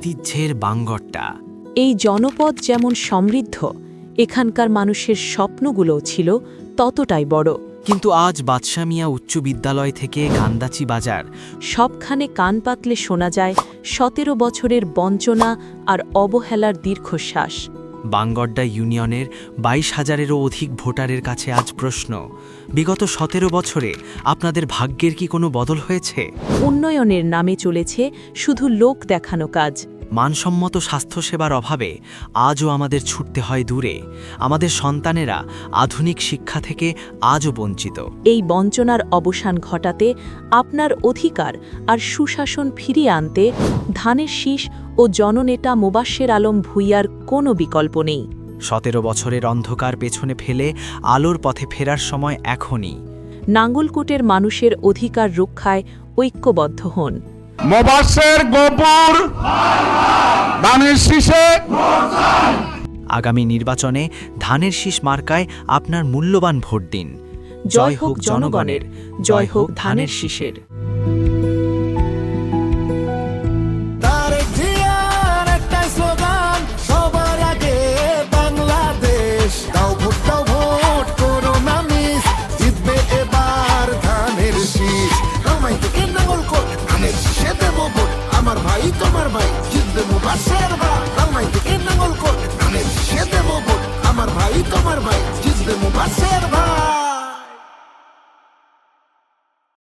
ঐতিহ্যের বাঙ্গরটা। এই জনপদ যেমন সমৃদ্ধ, এখানকার মানুষের স্বপ্নগুলোও ছিল ততটাই বড়। কিন্তু আজ বাদশা মিয়া উচ্চ বিদ্যালয় থেকে গান্দাচি বাজার, সবখানে কান পাতলে শোনা যায় ১৭ বছরের বঞ্চনা আর অবহেলার দীর্ঘশ্বাস। বাঙ্গরডা ইউনিয়নের ২২,০০০-এরও অধিক ভোটারের কাছে আজ প্রশ্ন, বিগত ১৭ বছরে আপনাদের ভাগ্যের কি কোনো বদল হয়েছে? উন্নয়নের নামে চলেছে শুধু লোক দেখানো কাজ। মানসম্মত স্বাস্থ্যসেবার অভাবে আজও আমাদের ছুটতে হয় দূরে। আমাদের সন্তানেরা আধুনিক শিক্ষা থেকে আজও বঞ্চিত। এই বঞ্চনার অবসান ঘটাতে, আপনার অধিকার আর সুশাসন ফিরিয়ে আনতে ধানের শীষ ও জননেতা মোবাশ্বের আলম ভূঁইয়ার কোনো বিকল্প নেই। ১৭ বছরের অন্ধকার পেছনে ফেলে আলোর পথে ফেরার সময় এখনই। নাঙ্গলকোটের মানুষের অধিকার রক্ষায় ঐক্যবদ্ধ হন। মোবাশ্বের গোপুর ধানের শীষে। আগামী নির্বাচনে ধানের শীষ মার্কায় আপনার মূল্যবান ভোট দিন। জয় হোক জনগণের, জয় হোক ধানের শীষের। তারেক জিয়ার একটাই স্লোগান, সবার আগে বাংলাদেশ। দাও ভোট করো না মিস, জিতবে এবার ধানের শীষ। আমায় থেকে নাঙ্গলকোট ধানের শীষে দেবো ভোট, আমার ভাই তোমার ভাই জিতবে মোবাশ্বের ভাই। আমায় থেকে নাঙ্গলকোট ধানের শীষে দেবো ভোট, আমার ভাই তোমার ভাই জিতবে মোবাশ্বের ভাই।